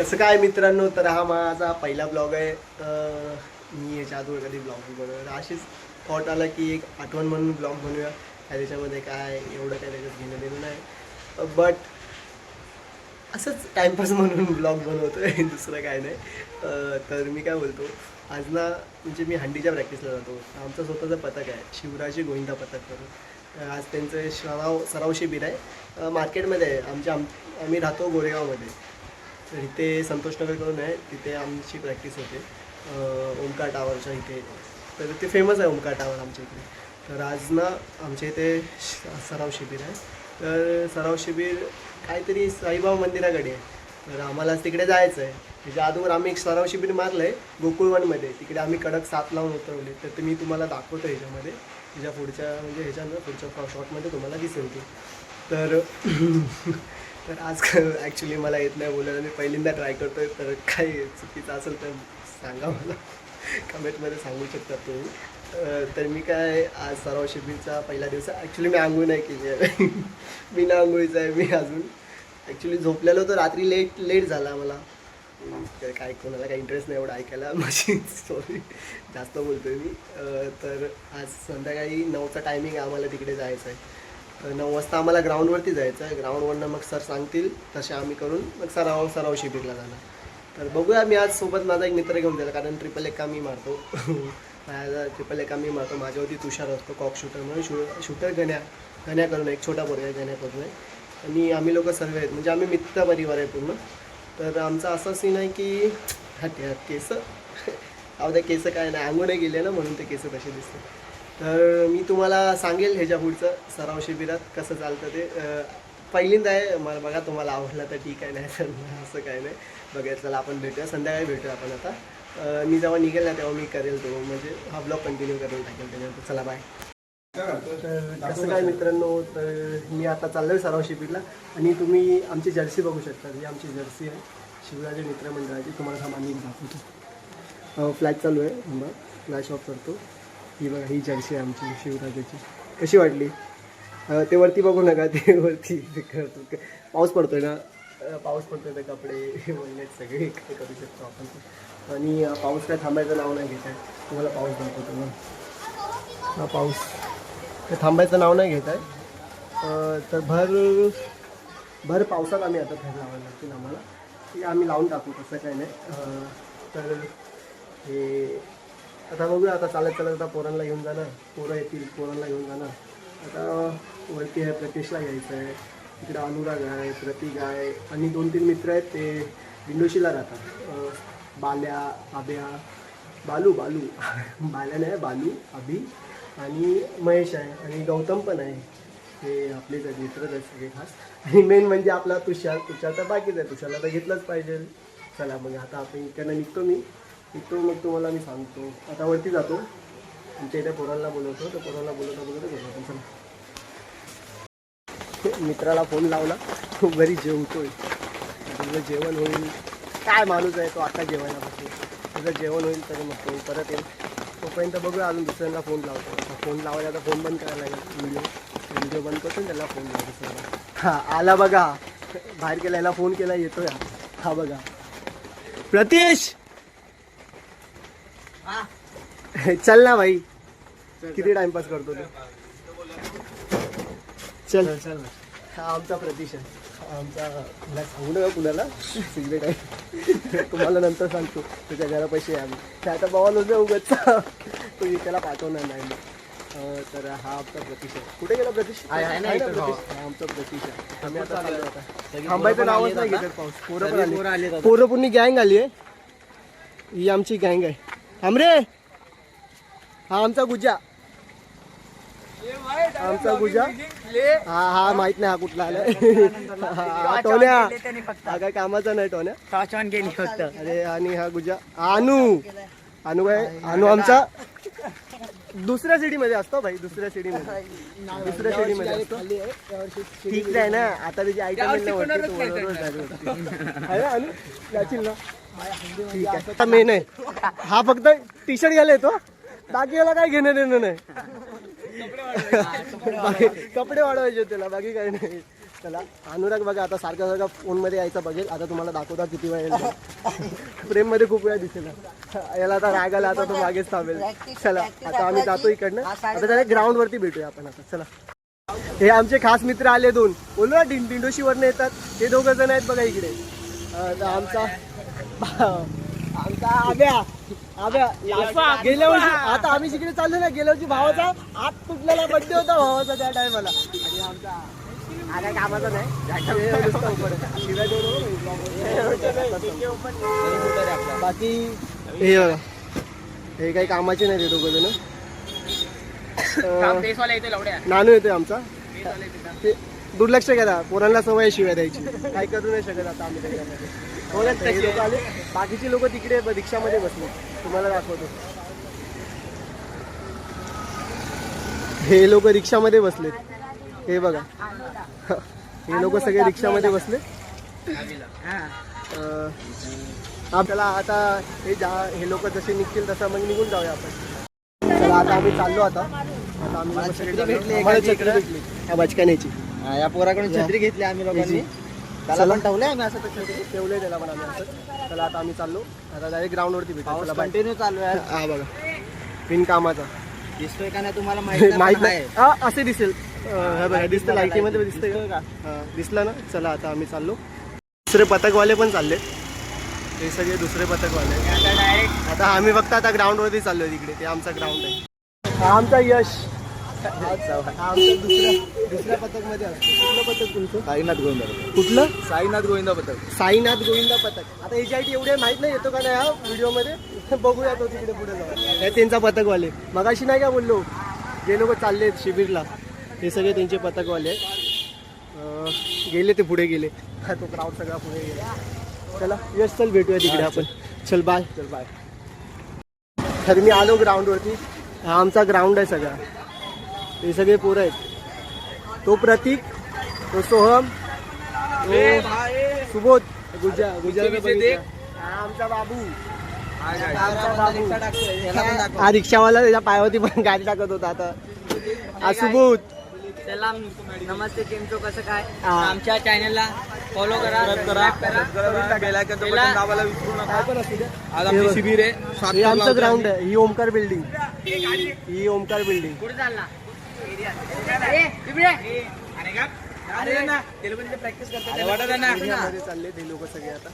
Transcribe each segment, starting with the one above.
कसं काय मित्रांनो, तर हा माझा पहिला ब्लॉग आहे. मी याच्या अगोदर कधी ब्लॉग बनवला, अशीच थॉट आला की एक आठवण म्हणून ब्लॉग बनवूया. त्याच्यामध्ये काय एवढं काय त्याच्यात घेणं देणं नाही, बट असंच टाईमपास म्हणून ब्लॉग बनवतो आहे, दुसरं काय नाही. तर मी काय बोलतो, आज ना म्हणजे मी हंडीच्या प्रॅक्टिसला जातो. आमचं स्वतःचं पथक आहे, शिवराजी गोविंदा पथक करून. आज त्यांचं सराव शिबिर आहे, मार्केटमध्ये आहे. आम्ही राहतो गोरेगावमध्ये. तर इथे संतोषनगर करून आहे, तिथे आमची प्रॅक्टिस होते ओमकार टावरच्या इथे. तर ते फेमस आहे ओमकार टावर आमच्या इकडे. तर आज ना आमच्या इथे सराव शिबिर आहे. तर सराव शिबिर काहीतरी साईबाबा मंदिराकडे आहे. तर आम्हाला तिकडे जायचं आहे. त्याच्या अगोदर आम्ही एक सराव शिबिर मारलं आहे गोकुळवनमध्ये. तिकडे आम्ही कडक 7 लावून उतरवले. तर ते मी तुम्हाला दाखवतो ह्याच्यामध्ये, ह्याच्या पुढच्या म्हणजे ह्याच्यानं पुढच्या शॉर्टमध्ये तुम्हाला दिसेल ते. तर तर आज ॲक्च्युली मला येत नाही बोलायला, मी पहिल्यांदा ट्राय करतो आहे. तर काही चुकीचं असेल तर सांगा, मला कमेंटमध्ये सांगू शकता तुम्ही. तर मी काय आज सराव शिबिरचा पहिला दिवस. ॲक्च्युली मी आंघोळ नाही केली आहे. बिना आंघोळीचं आहे मी अजून. ॲक्च्युली झोपलेलो तर रात्री लेट झाला मला. तर काय कोणाला काही इंटरेस्ट नाही एवढं ऐकायला माझी स्टोरी, जास्त बोलतो आहे मी. तर आज संध्याकाळी 9चा टायमिंग आहे, आम्हाला तिकडे जायचं आहे. तर 9 वाजता आम्हाला ग्राउंडवरती जायचं आहे. ग्राउंडवरनं मग सर सांगतील तसे आम्ही करून मग सराव शिबिरला जाणार. तर बघूया, मी आज सोबत माझा एक मित्र घेऊन जायला, कारण ट्रिपल एका मी मारतो. ट्रिपल एका मी मारतो. माझ्यावरती तुषार असतो कॉक शूटर म्हणून. शूटर गण्या करून एक छोटा पोरगा आहे, गण्या करून आहे. आणि आम्ही लोक सर्व आहेत, म्हणजे आम्ही मित्र परिवार आहे पूर्ण. तर आमचा असा सीन आहे की केस अवद्या केस काय नाही, आंघोळ नाही गेले ना म्हणून ते केस तसे दिसते. तर मी तुम्हाला सांगेल ह्याच्या पुढचं सराव शिबिरात कसं चालतं ते. पहिल्यांदा आहे मला, बघा तुम्हाला आवडला तर ठीक आहे, नाही तर असं काय नाही. बघायचं, चला आपण भेटूया संध्याकाळी, भेटूया आपण. आता मी जेव्हा निघेल ना तेव्हा मी करेल तो, म्हणजे हा ब्लॉग कंटिन्यू करून टाकेल त्याच्यानंतर. चला बाय. तर कसं काय मित्रांनो, तर मी आता चाललो आहे सराव शिबिरला. आणि तुम्ही आमची जर्सी बघू शकता, ही आमची जर्सी आहे शिवराजी मित्रमंडळाची. तुम्हाला हा मान्य दाखवतो. फ्लॅश चालू आहे, थांबा फ्लॅश ऑफ करतो. ही बघा, ही जर्सी आहे आमची शिवराजाची. कशी वाटली? ते वरती बघू नका, ते वरती करतो. पाऊस पडतोय ना, पाऊस पडतोय तर कपडे वळलेत सगळे, काय करू शकतो आपण. आणि पाऊस काय थांबायचं नाव नाही घेत आहे. तुम्हाला पाऊस दाखवतो ना, हा पाऊस ते थांबायचं नाव नाही घेत आहे. तर भर पावसात आम्ही आता फॅन लावायला लागतील आम्हाला, की आम्ही लावून टाकू, तसं काही नाही. तर हे आता बघूया, आता चालत आता पोरांना घेऊन जाणार, पोरं येतील पोरांना घेऊन जाणार. आता वरती आहे प्रतीशला घ्यायचं आहे, तिकडे अनुराग आहे, प्रतीक आहे, आणि 2-3 मित्र आहेत ते दिंडोशीला राहतात. बालू बाल्या नाही, बालू, अभि आणि महेश आहे, आणि गौतम पण आहे. ते आपलेच आहेत, मित्रच आहेत सगळे खास. आणि मेन म्हणजे आपला तुषार तर बाकीच आहे, तुषारला तर घेतलंच पाहिजे. चला मग आता आपण इकडनं निघतो, मग तुम्हाला मी सांगतो. आता वरती जातो, आमच्या इथे पोरांना बोलवतो, तर पोरांना बोलवतो घेतो. चला, मित्राला फोन लावला, तो घरी जेवतोय. तुझं जेवण होईल, काय माणूस आहे तो, आता जेवायला बसतो. तुझं जेवण होईल तर मग तो परत येईल. तोपर्यंत बघूया, अजून दुसऱ्यांना फोन लावतो. फोन लावायला आता फोन बंद करायला लागेल, व्हिडिओ बंद करतो, त्याला फोन लावतो. हा आला बघा, बाहेर केला, याला फोन केला, येतोय. हा बघा, प्रतीश चल ना भाई, किती टाइमपास करतो तू, चल. हा आमचा प्रतीश आहे, आमचा. सांगू नका कुणाला, सिक्रेट आहे, तुम्हाला नंतर सांगतो. त्याच्या घरापाशी आहे आम्ही, ते आता बवाल होते उगत, तो त्याला पाठवणार नाही. तर हा आमचा प्रतीश आहे. कुठे गेला प्रतीश? आहे ना प्रतीश, हा आमचा प्रतीश आहे. आम्ही आता चाललो आता, थांबायचं नावच नाही घेतात. पाऊस, पोरं पूर्ण गँग आली आहे, ही आमची गँग आहे. थांबरे, हा आमचा गुजा, हा माहित नाही हा कुठला आलाय. टोन्या, हा काय कामाचा नाही टोन्या, गेली फक्त. अरे, आणि हा गुजा, अनु काय, अनु आमचा दुसऱ्या सिटीमध्ये असतो भाई, दुसऱ्या सिटीमध्ये ठीक आहे ना. आता त्याची आयटम ठीक आहे. आता मेन आहे हा, फक्त टी शर्ट घ्यायला येतो, बाकी याला काय घेणं देणं नाही. कपडे वाढवायचे त्याला, बाकी काही नाही. चला अनुराग बघा आता सारखा सारखा फोनमध्ये यायचा बघेल. आता तुम्हाला दाखवता किती वेळ येईल. प्रेममध्ये खूप वेळा दिसेल. याला आता राग आला, आता तो मागेच थांबेल. चला आता आम्ही जातो इकडनं. आता त्याला ग्राउंडवरती भेटूया आपण आता. चला हे आमचे खास मित्र आले 2. बोलू ना दिंडोशीवरनं येतात हे 2 जण आहेत बघा इकडे. आमचा आब्या गेल्या वर्षी आता आम्ही जिकडे चाललो ना, गेल्या वर्षी भावाचा हात तुटलेला बड्डे होता भावाचा त्या टायमाला. आणि आमचा काय कामाचा नाही बाकी हे बघा हे काही कामाचे नाही ते 2 जण. नानू येतोय आमचा. ते दुर्लक्ष करा, पोरांना सवय शिवाय द्यायची. काय करू नाही शकत आता आम्ही त्याच्यामध्ये. हे लोक आले, बाकीचे लोक तिकडे रिक्षामध्ये बसले. तुम्हाला दाखवतो हे लोक रिक्षामध्ये बसले. हे बघा हे लोक सगळे रिक्षामध्ये बसले. आपल्याला आता हे लोक जसे निघतील तसं मग निघून जाऊया आपण. चला आता आम्ही चाललो. आता आम्ही छत्री भेटली बचकाण्याची. या पोराकडून छत्री घेतली आम्ही लोकांनी. त्याला पण ठेवलंय आम्ही असं ठेवलंय त्याला पण आम्ही असं. चला आता आम्ही चाललो. आता डायरेक्ट ग्राउंडवरती भेटू. कंटिन्यू चालू आहे. हा बघा बिन कामाचा दिसतोय का नाही तुम्हाला माहित नाही. असे दिसेल. दिसतं लाईटीमध्ये दिसतंय का? दिसलं ना. चला आता आम्ही चाललो. दुसरे पथकवाले पण चालले. हे सगळे दुसरे पथकवाले. आता आम्ही फक्त आता ग्राउंडवरती चाललोय तिकडे. ते आमचा ग्राउंड आहे. आमचा यश दुसऱ्या पथकमध्ये असतो. कुठलं पथक तुमचं? साईनाथ गोविंदा. कुठलं? साईनाथ गोविंदा पथक. साईनाथ गोविंदा पथक. आता याच्यासाठी एवढे माहित नाही येतो का नाही हा व्हिडिओमध्ये बघूया. तो तिकडे पुढे जाऊ. हे त्यांचा पथकवाले. मगाशी नाही का बोललो जे लोक चालले शिबिरला हे सगळे त्यांचे पथकवाले गेले. ते पुढे गेले. तो क्राऊड सगळा पुढे गेला. चला यश चल भेटूया तिकडे आपण. चल बाय. चल बाय. तर मी आलो ग्राउंडवरती. हा आमचा ग्राउंड आहे सगळा. हे सगळे पोरं आहेत. तो प्रतीक, तो सोहम, तो सुबोध, आमचा बाबू. हा रिक्षावाला त्याच्या पायावरती पण गाडी टाकत होता. आता हा सुबोध. सलाम नमस्ते. केमचो कसं काय? आमच्या चॅनलला फॉलो करा, बेल आयकॉन दाबायला विसरू नका. आज आमची शिबिर आहे. हे आमचं ग्राउंड आहे. ही ओमकार बिल्डिंग. ही ओमकार बिल्डिंग. कुठे चालला? प्रॅक्टिस करतात चालले ते लोक सगळे. आता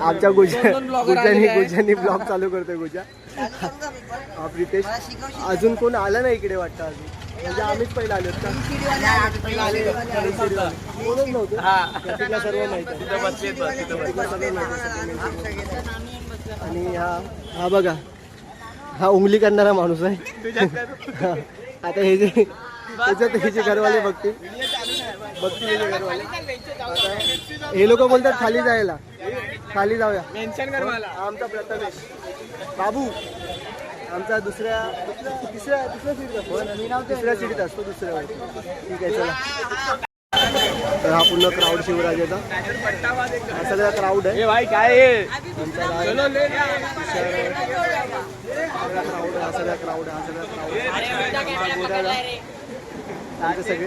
आमच्या गुजानी ब्लॉग चालू करतोय. गुजा प्रितेश अजून कोण आला नाही इकडे वाटतं. अजून म्हणजे आम्हीच पहिला आलो का? कोणच नव्हतं. सर्व माहिती. आणि हा बघा हा उंगली करणारा माणूस आहे. आता हे जे त्याच्यात हे जे घरवाले बघतील हे घरवाले. हे लोक बोलतात खाली जायला. खाली जाऊया. आमचा प्रथमेश बाबू आमचा दुसऱ्या सीट असतो. दुसऱ्या सीटीत असतो. दुसऱ्या. ठीक आहे चला. तर हा पूर्ण क्राऊड शिवराजाचा हा सगळा क्राऊड आहे. सगळा क्राऊड आमचे सगळे.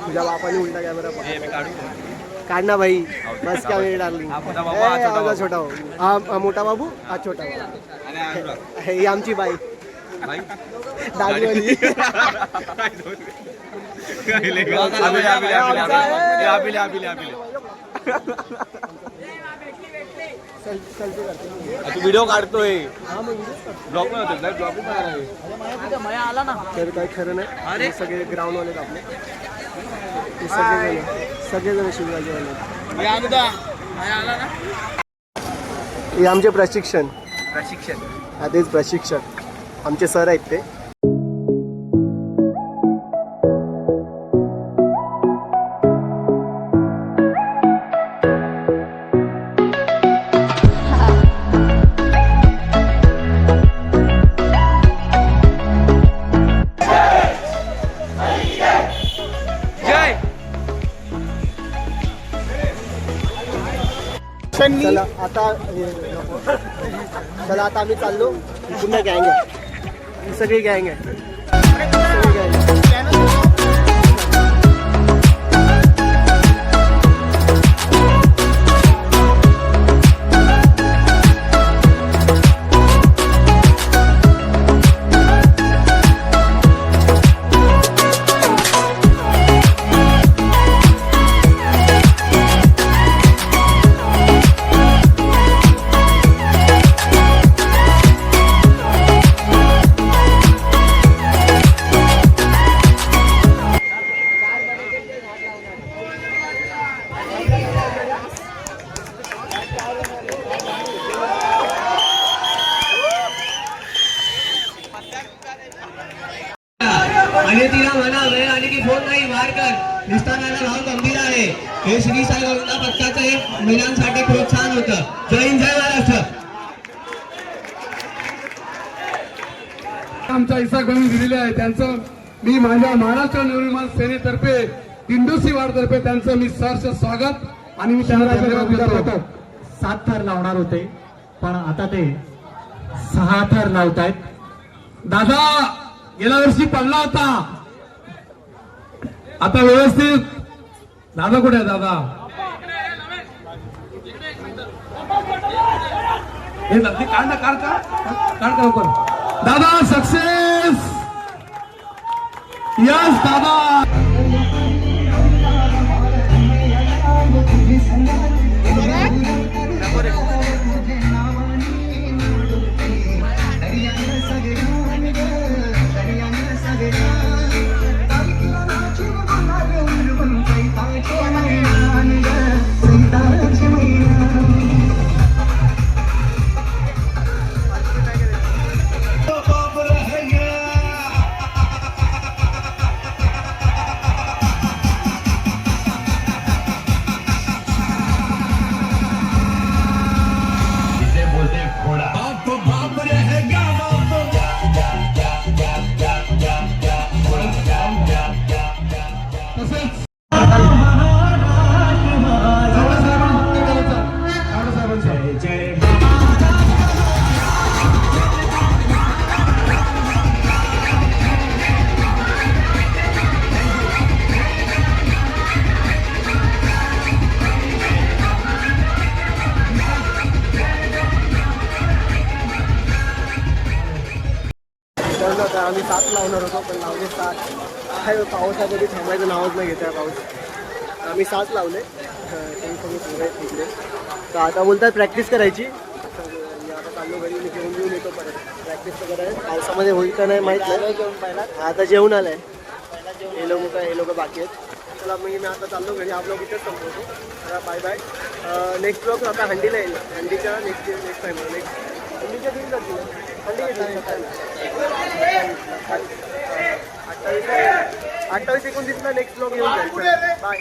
तुझ्या बापाने उलटा कॅमेरा काढ ना भाई. बस क्या वेळ डार्लिंग. छोटा भाऊ. हा मोठा बाबू. हा छोटा भाऊ. ही आमची बाई दाढीवाली. व्हिडिओ काढतोय. ब्लॉग आला ना. तर काही खरं नाही. सगळे ग्राउंडवाले आपले. सगळेजण शिवराजीवाले. हे आमचे प्रशिक्षण. हा तेच प्रशिक्षक आमचे सर आहेत ते. चला आता आम्ही चाललो. पुन्हा गँग आहे. ही सगळी गँग आहे. सगळी gang आहे. आणि तिला म्हणा वेळ आली की फोन नाही वार कर. निष्ठानाला भाव गंभीर आहे. हे श्री साई गरुडा पक्षाचं हे महिलांसाठी प्रोत्साहन होतं. जय हिंद जय महाराष्ट्र. आमचा हिस्सा करून दिलेले आहे त्यांचं मी माझ्या महाराष्ट्र नवनिर्माण सेनेतर्फे दिंडोसी वार्डतर्फे त्यांचं मी सहर्ष स्वागत आणि मी त्यांना 7 थर लावणार होते पण आता ते 6 थर लावतायत. दादा गेल्या वर्षी पडला होता आता व्यवस्थित. दादा कुठे आहे दादा? हे नक्की काढ ना, काढ का लवकर. दादा सक्सेस. यस दादा. आम्ही 7 लावणार होतो पण लावले 7. काय पाऊस कधी थांबायचं नावच नाही घेत आहे पाऊस. आम्ही 7 लावले. तिकडे तर आता बोलतात प्रॅक्टिस करायची. मी आता चाललो घरी. मी घेऊन येतो परत. प्रॅक्टिस तर करायला पावसामध्ये होईल का नाही माहीत नाही. आता जेवण आलं आहे. हे लोक बाकी आहेत. चला मी आता चाललो घरी. हा ब्लॉग इथेच संपवतो. चला बाय बाय. नेक्स्ट ब्लॉग आता हंडीला येईल. हंडीच्या नेक्स्ट टाईम हंडीच्या दिन जातील. हंडी 28-29 नेक्स्ट ब्लॉग येऊन जाईल. बाय.